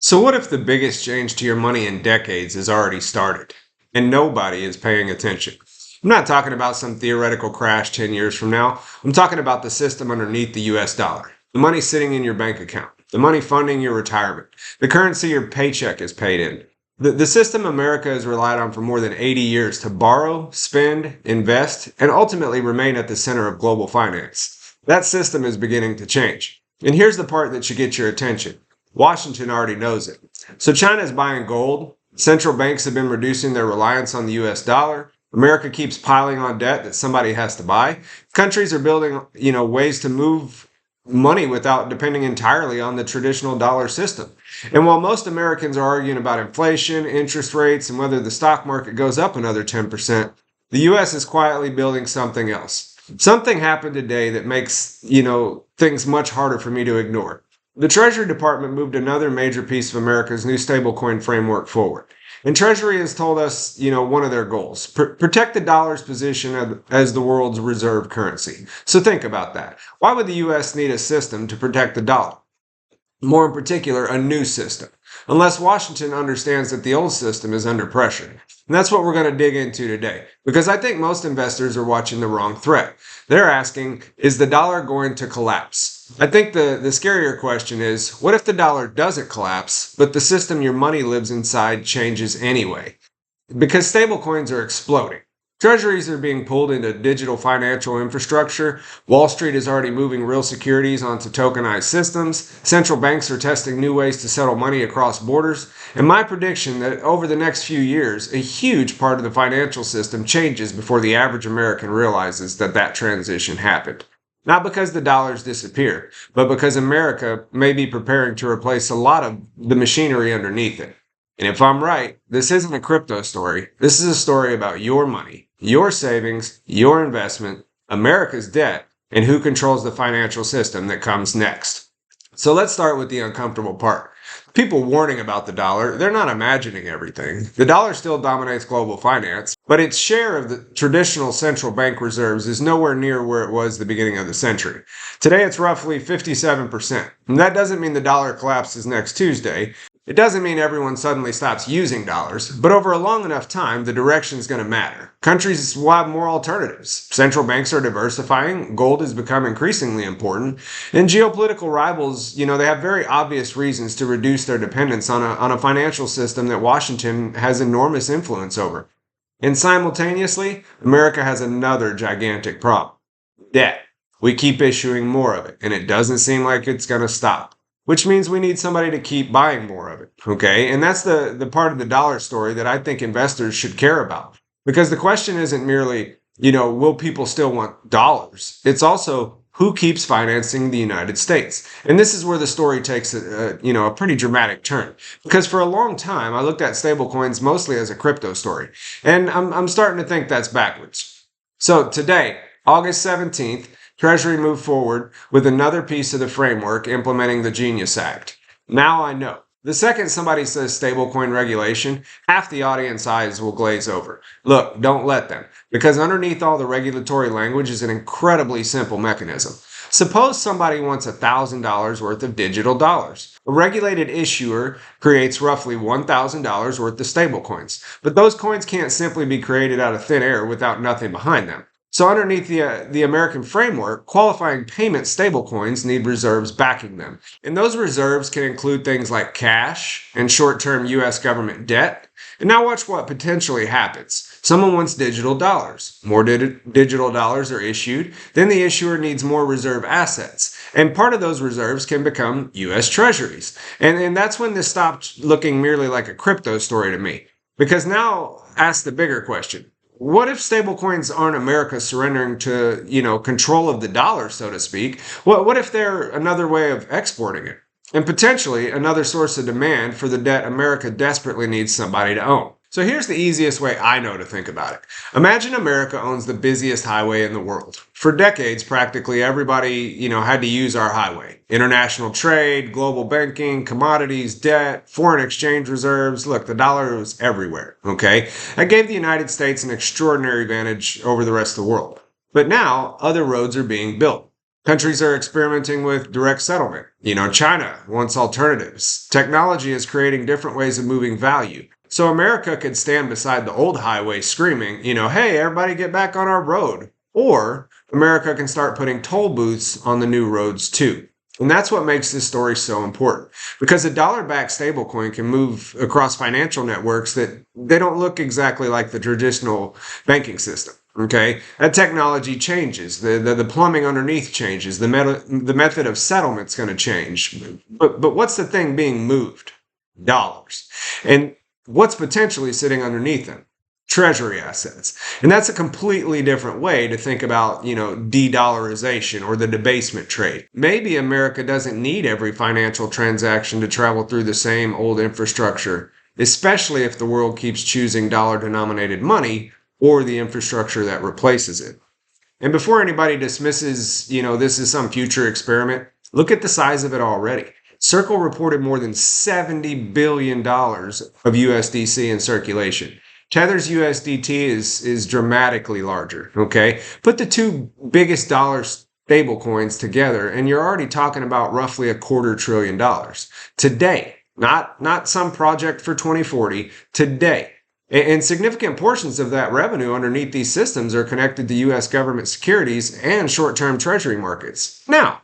So, what if the biggest change to your money in decades has already started and nobody is paying attention? I'm not talking about some theoretical crash 10 years from now. I'm talking about the system underneath the US dollar, the money sitting in your bank account, the money funding your retirement, the currency your paycheck is paid in. The system America has relied on for more than 80 years to borrow, spend, invest, and ultimately remain at the center of global finance. That system is beginning to change. And here's the part that should get your attention. Washington already knows it. So China is buying gold. Central banks have been reducing their reliance on the US dollar. America keeps piling on debt that somebody has to buy. Countries are building, ways to move money without depending entirely on the traditional dollar system. And while most Americans are arguing about inflation, interest rates, and whether the stock market goes up another 10%, the US is quietly building something else. Something happened today that makes, things much harder for me to ignore. The Treasury Department moved another major piece of America's new stablecoin framework forward. And Treasury has told us, one of their goals, protect the dollar's position as the world's reserve currency. So think about that. Why would the US need a system to protect the dollar? More in particular, a new system, unless Washington understands that the old system is under pressure. And that's what we're going to dig into today, because I think most investors are watching the wrong threat. They're asking, is the dollar going to collapse? I think the scarier question is, what if the dollar doesn't collapse, but the system your money lives inside changes anyway? Because stablecoins are exploding. Treasuries are being pulled into digital financial infrastructure. Wall Street is already moving real securities onto tokenized systems. Central banks are testing new ways to settle money across borders. And my prediction that over the next few years, a huge part of the financial system changes before the average American realizes that transition happened. Not because the dollars disappeared, but because America may be preparing to replace a lot of the machinery underneath it. And if I'm right, this isn't a crypto story. This is a story about your money, your savings, your investment, America's debt, and who controls the financial system that comes next. So let's start with the uncomfortable part. People warning about the dollar, they're not imagining everything. The dollar still dominates global finance, but its share of the traditional central bank reserves is nowhere near where it was the beginning of the century. Today it's roughly 57%. And that doesn't mean the dollar collapses next Tuesday. It doesn't mean everyone suddenly stops using dollars, but over a long enough time, the direction is going to matter. Countries will have more alternatives. Central banks are diversifying, gold has become increasingly important, and geopolitical rivals, they have very obvious reasons to reduce their dependence on a financial system that Washington has enormous influence over. And simultaneously, America has another gigantic problem. Debt. We keep issuing more of it, and it doesn't seem like it's going to stop. Which means we need somebody to keep buying more of it, okay? And that's the part of the dollar story that I think investors should care about. Because the question isn't merely, will people still want dollars? It's also, who keeps financing the United States? And this is where the story takes a pretty dramatic turn. Because for a long time, I looked at stablecoins mostly as a crypto story. And I'm starting to think that's backwards. So today, August 17th, Treasury moved forward with another piece of the framework implementing the Genius Act. Now I know. The second somebody says stablecoin regulation, half the audience eyes will glaze over. Look, don't let them, because underneath all the regulatory language is an incredibly simple mechanism. Suppose somebody wants $1,000 worth of digital dollars. A regulated issuer creates roughly $1,000 worth of stablecoins, but those coins can't simply be created out of thin air without nothing behind them. So underneath the American framework, qualifying payment stablecoins need reserves backing them. And those reserves can include things like cash and short-term US government debt. And now watch what potentially happens. Someone wants digital dollars. More digital dollars are issued. Then the issuer needs more reserve assets. And part of those reserves can become US Treasuries. And that's when this stopped looking merely like a crypto story to me. Because now ask the bigger question. What if stablecoins aren't America surrendering to, control of the dollar, so to speak? What if they're another way of exporting it? And potentially another source of demand for the debt America desperately needs somebody to own. So here's the easiest way I know to think about it. Imagine America owns the busiest highway in the world. For decades, practically everybody, had to use our highway. International trade, global banking, commodities, debt, foreign exchange reserves. Look, the dollar was everywhere, okay? That gave the United States an extraordinary advantage over the rest of the world. But now, other roads are being built. Countries are experimenting with direct settlement. China wants alternatives. Technology is creating different ways of moving value. So America could stand beside the old highway screaming, hey, everybody get back on our road. Or America can start putting toll booths on the new roads too. And that's what makes this story so important. Because a dollar-backed stablecoin can move across financial networks that they don't look exactly like the traditional banking system. Okay, that technology changes. The plumbing underneath changes. The method of settlement's going to change. But what's the thing being moved? Dollars. And what's potentially sitting underneath them? Treasury assets. And that's a completely different way to think about, de-dollarization or the debasement trade. Maybe America doesn't need every financial transaction to travel through the same old infrastructure, especially if the world keeps choosing dollar-denominated money or the infrastructure that replaces it. And before anybody dismisses, this is some future experiment, look at the size of it already. Circle reported more than $70 billion of USDC in circulation. Tether's USDT is dramatically larger, okay? Put the two biggest dollar stablecoins together and you're already talking about roughly $250 billion. Today, not some project for 2040, today. And significant portions of that revenue underneath these systems are connected to U.S. government securities and short-term treasury markets. Now,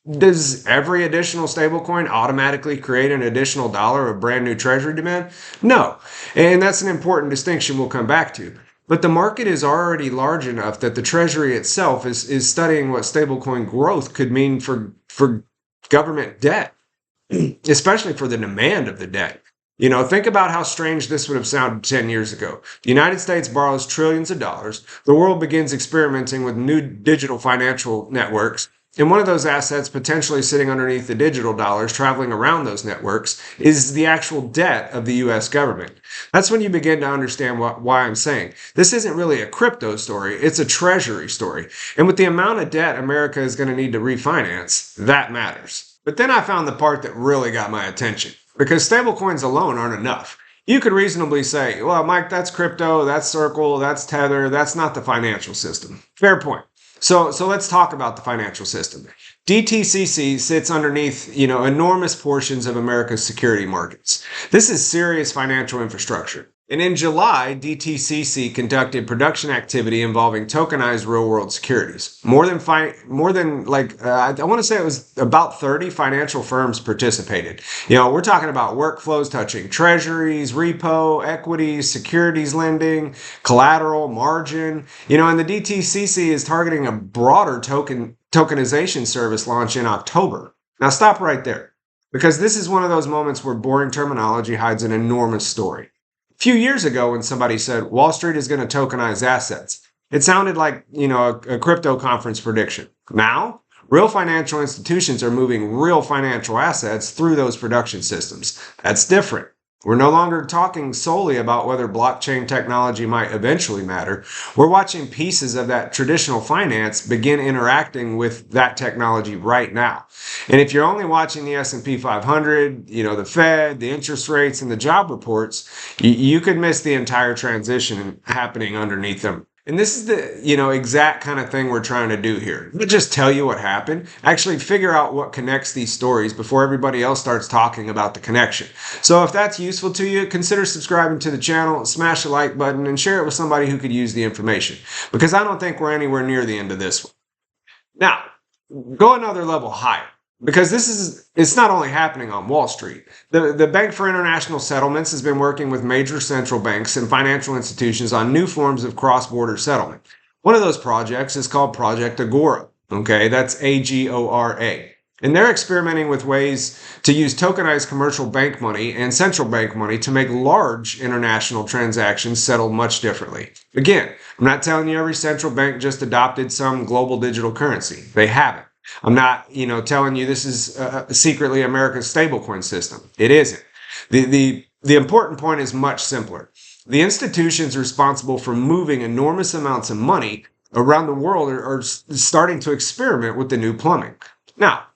does every additional stablecoin automatically create an additional dollar of brand new treasury demand? No. And that's an important distinction we'll come back to. But the market is already large enough that the treasury itself is studying what stablecoin growth could mean for government debt, especially for the demand of the debt. Think about how strange this would have sounded 10 years ago. The United States borrows trillions of dollars. The world begins experimenting with new digital financial networks. And one of those assets potentially sitting underneath the digital dollars traveling around those networks is the actual debt of the US government. That's when you begin to understand why I'm saying this isn't really a crypto story, it's a treasury story. And with the amount of debt America is going to need to refinance, that matters. But then I found the part that really got my attention, because stablecoins alone aren't enough. You could reasonably say, well, Mike, that's crypto, that's Circle, that's Tether, that's not the financial system. Fair point. So let's talk about the financial system. DTCC sits underneath, enormous portions of America's security markets. This is serious financial infrastructure. And in July, DTCC conducted production activity involving tokenized real-world securities. I want to say it was about 30 financial firms participated. We're talking about workflows touching treasuries, repo, equities, securities lending, collateral, margin. And the DTCC is targeting a broader tokenization service launch in October. Now stop right there, because this is one of those moments where boring terminology hides an enormous story. A few years ago, when somebody said Wall Street is going to tokenize assets, it sounded like, a crypto conference prediction. Now, real financial institutions are moving real financial assets through those production systems. That's different. We're no longer talking solely about whether blockchain technology might eventually matter. We're watching pieces of that traditional finance begin interacting with that technology right now. And if you're only watching the S&P 500, the Fed, the interest rates, and the job reports, you could miss the entire transition happening underneath them. And this is the, exact kind of thing we're trying to do here. Not just tell you what happened, actually figure out what connects these stories before everybody else starts talking about the connection. So if that's useful to you, consider subscribing to the channel, smash the like button, and share it with somebody who could use the information. Because I don't think we're anywhere near the end of this one. Now, go another level higher. Because it's not only happening on Wall Street. The Bank for International Settlements has been working with major central banks and financial institutions on new forms of cross-border settlement. One of those projects is called Project Agora. Okay, that's Agora. And they're experimenting with ways to use tokenized commercial bank money and central bank money to make large international transactions settle much differently. Again, I'm not telling you every central bank just adopted some global digital currency. They haven't. I'm not, telling you this is secretly America's stablecoin system. It isn't. The important point is much simpler. The institutions responsible for moving enormous amounts of money around the world are starting to experiment with the new plumbing. Now,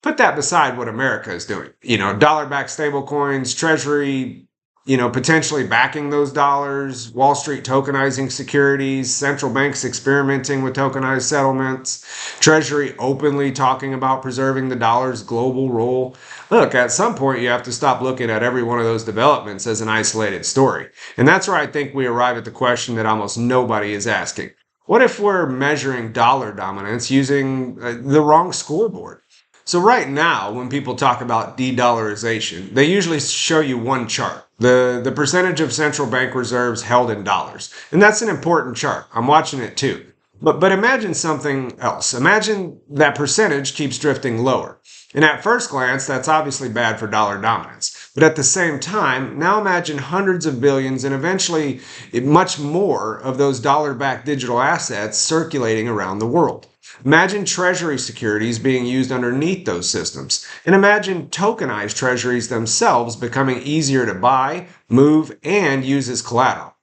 put that beside what America is doing. Dollar-backed stablecoins, Treasury, potentially backing those dollars, Wall Street tokenizing securities, central banks experimenting with tokenized settlements, Treasury openly talking about preserving the dollar's global role. Look, at some point you have to stop looking at every one of those developments as an isolated story. And that's where I think we arrive at the question that almost nobody is asking. What if we're measuring dollar dominance using the wrong scoreboard? So right now, when people talk about de-dollarization, they usually show you one chart, the percentage of central bank reserves held in dollars. And that's an important chart. I'm watching it too. But imagine something else. Imagine that percentage keeps drifting lower. And at first glance, that's obviously bad for dollar dominance. But at the same time, now imagine hundreds of billions and eventually much more of those dollar-backed digital assets circulating around the world. Imagine Treasury securities being used underneath those systems. And imagine tokenized Treasuries themselves becoming easier to buy, move, and use as collateral.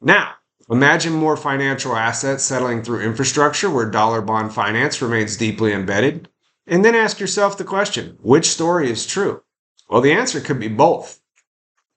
Now, imagine more financial assets settling through infrastructure where dollar bond finance remains deeply embedded. And then ask yourself the question, which story is true? Well, the answer could be both.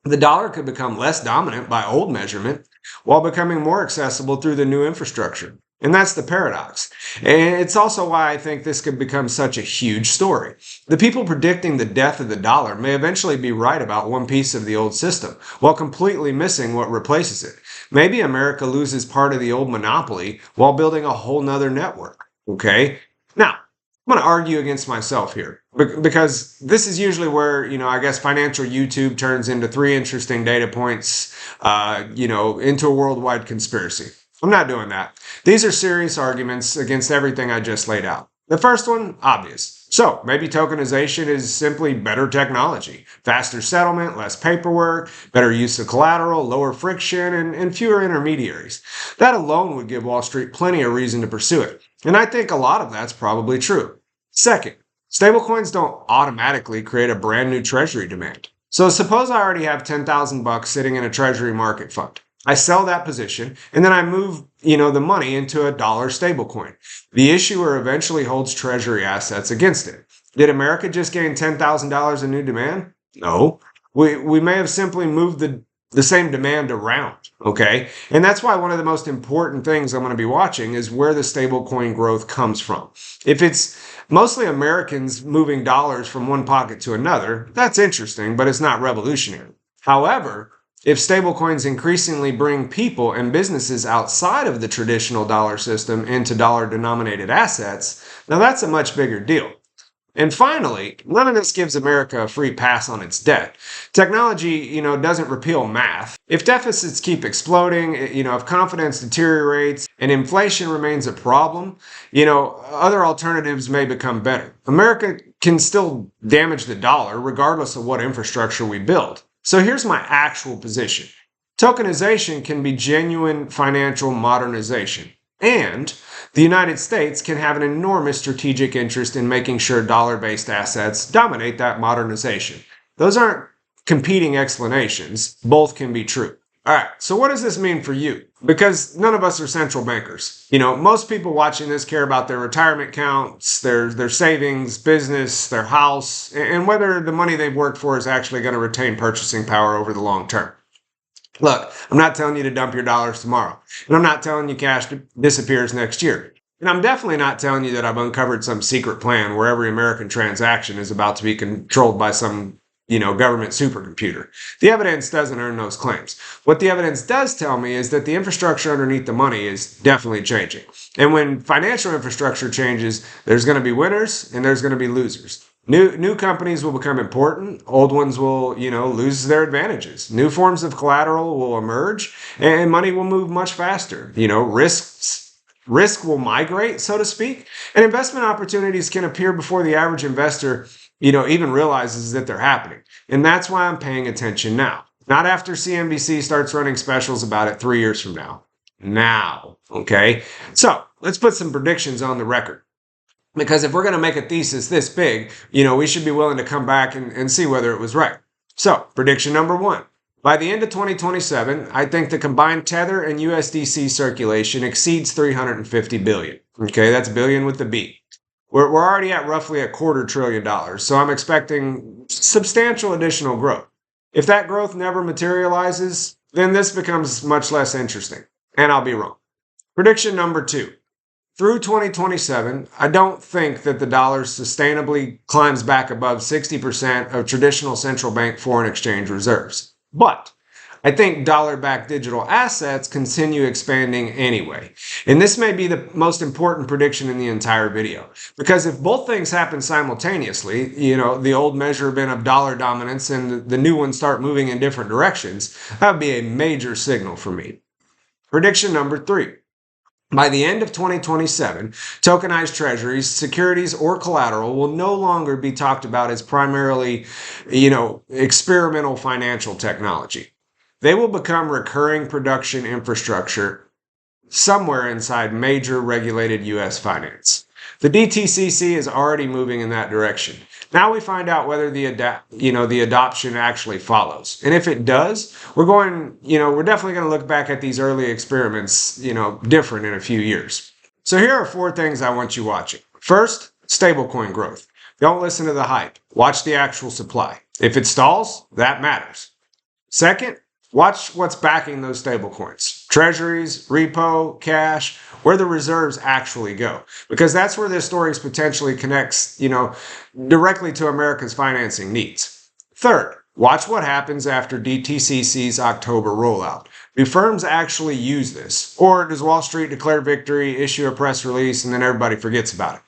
The dollar could become less dominant by old measurement while becoming more accessible through the new infrastructure. And that's the paradox. And it's also why I think this could become such a huge story. The people predicting the death of the dollar may eventually be right about one piece of the old system, while completely missing what replaces it. Maybe America loses part of the old monopoly while building a whole nother network. Okay? Now, I'm going to argue against myself here because this is usually where, I guess financial YouTube turns into 3 interesting data points, into a worldwide conspiracy. I'm not doing that. These are serious arguments against everything I just laid out. The first one, obvious. So maybe tokenization is simply better technology, faster settlement, less paperwork, better use of collateral, lower friction, and fewer intermediaries. That alone would give Wall Street plenty of reason to pursue it. And I think a lot of that's probably true. Second, stablecoins don't automatically create a brand new treasury demand. So suppose I already have $10,000 sitting in a treasury market fund. I sell that position, and then I move, the money into a dollar stablecoin. The issuer eventually holds treasury assets against it. Did America just gain $10,000 in new demand? No. We may have simply moved the same demand around, okay? And that's why one of the most important things I'm going to be watching is where the stablecoin growth comes from. If it's mostly Americans moving dollars from one pocket to another, that's interesting, but it's not revolutionary. However, if stablecoins increasingly bring people and businesses outside of the traditional dollar system into dollar-denominated assets, now that's a much bigger deal. And finally, none of this gives America a free pass on its debt. Technology, doesn't repeal math. If deficits keep exploding, if confidence deteriorates and inflation remains a problem, other alternatives may become better. America can still damage the dollar regardless of what infrastructure we build. So here's my actual position. Tokenization can be genuine financial modernization, and the United States can have an enormous strategic interest in making sure dollar-based assets dominate that modernization. Those aren't competing explanations. Both can be true. All right, so what does this mean for you? Because none of us are central bankers. Most people watching this care about their retirement accounts, their savings, business, their house, and whether the money they've worked for is actually going to retain purchasing power over the long term. Look, I'm not telling you to dump your dollars tomorrow, and I'm not telling you cash disappears next year. And I'm definitely not telling you that I've uncovered some secret plan where every American transaction is about to be controlled by some government supercomputer. The evidence doesn't earn those claims. What the evidence does tell me is that the infrastructure underneath the money is definitely changing. And when financial infrastructure changes, there's going to be winners and there's going to be losers. New companies will become important. Old ones will, lose their advantages. New forms of collateral will emerge and money will move much faster. Risk will migrate, so to speak, and investment opportunities can appear before the average investor even realizes that they're happening. And that's why I'm paying attention now. Not after CNBC starts running specials about it 3 years from now. Now, okay? So let's put some predictions on the record. Because if we're going to make a thesis this big, we should be willing to come back and see whether it was right. So, prediction number 1. By the end of 2027, I think the combined Tether and USDC circulation exceeds 350 billion. Okay, that's billion with the B. We're already at roughly $250 billion, so I'm expecting substantial additional growth. If that growth never materializes, then this becomes much less interesting, and I'll be wrong. Prediction number 2. Through 2027, I don't think that the dollar sustainably climbs back above 60% of traditional central bank foreign exchange reserves. But I think dollar-backed digital assets continue expanding anyway. And this may be the most important prediction in the entire video. Because if both things happen simultaneously, the old measurement of dollar dominance and the new ones start moving in different directions, that would be a major signal for me. Prediction number 3. By the end of 2027, tokenized treasuries, securities, or collateral will no longer be talked about as primarily, experimental financial technology. They will become recurring production infrastructure somewhere inside major regulated U.S. finance. The DTCC is already moving in that direction. Now we find out whether the adoption actually follows. And if it does, we're definitely going to look back at these early experiments, different in a few years. So here are 4 things I want you watching. First, stablecoin growth. Don't listen to the hype. Watch the actual supply. If it stalls, that matters. Second, watch what's backing those stablecoins. Treasuries, repo, cash, where the reserves actually go. Because that's where this story potentially connects, directly to America's financing needs. Third, watch what happens after DTCC's October rollout. Do firms actually use this? Or does Wall Street declare victory, issue a press release, and then everybody forgets about it?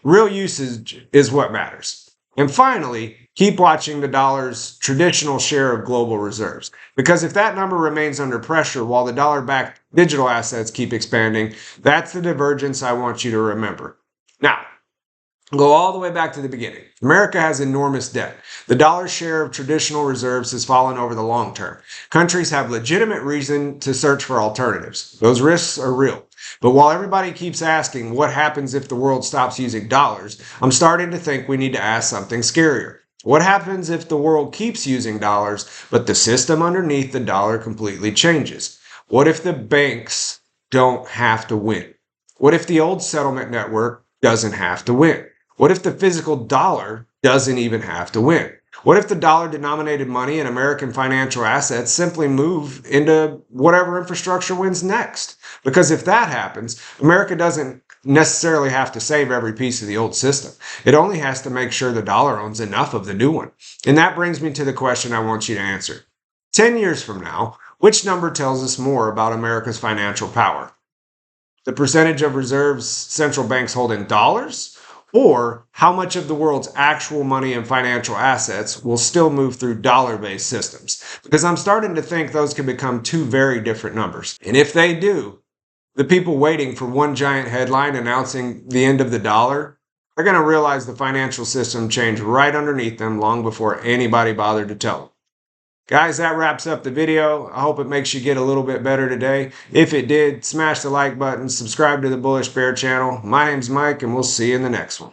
Real usage is what matters. And finally, keep watching the dollar's traditional share of global reserves. Because if that number remains under pressure while the dollar-backed digital assets keep expanding, that's the divergence I want you to remember. Now, go all the way back to the beginning. America has enormous debt. The dollar's share of traditional reserves has fallen over the long term. Countries have legitimate reason to search for alternatives. Those risks are real. But while everybody keeps asking what happens if the world stops using dollars, I'm starting to think we need to ask something scarier. What happens if the world keeps using dollars, but the system underneath the dollar completely changes? What if the banks don't have to win? What if the old settlement network doesn't have to win? What if the physical dollar doesn't even have to win? What if the dollar-denominated money and American financial assets simply move into whatever infrastructure wins next? Because if that happens, America doesn't necessarily have to save every piece of the old system. It only has to make sure the dollar owns enough of the new one. And that brings me to the question I want you to answer. 10 years from now, which number tells us more about America's financial power? The percentage of reserves central banks hold in dollars? Or how much of the world's actual money and financial assets will still move through dollar-based systems? Because I'm starting to think those can become 2 very different numbers. And if they do, the people waiting for one giant headline announcing the end of the dollar are going to realize the financial system changed right underneath them long before anybody bothered to tell them. Guys, that wraps up the video. I hope it makes you get a little bit better today. If it did, smash the like button, subscribe to the Bullish Bear channel. My name's Mike, and we'll see you in the next one.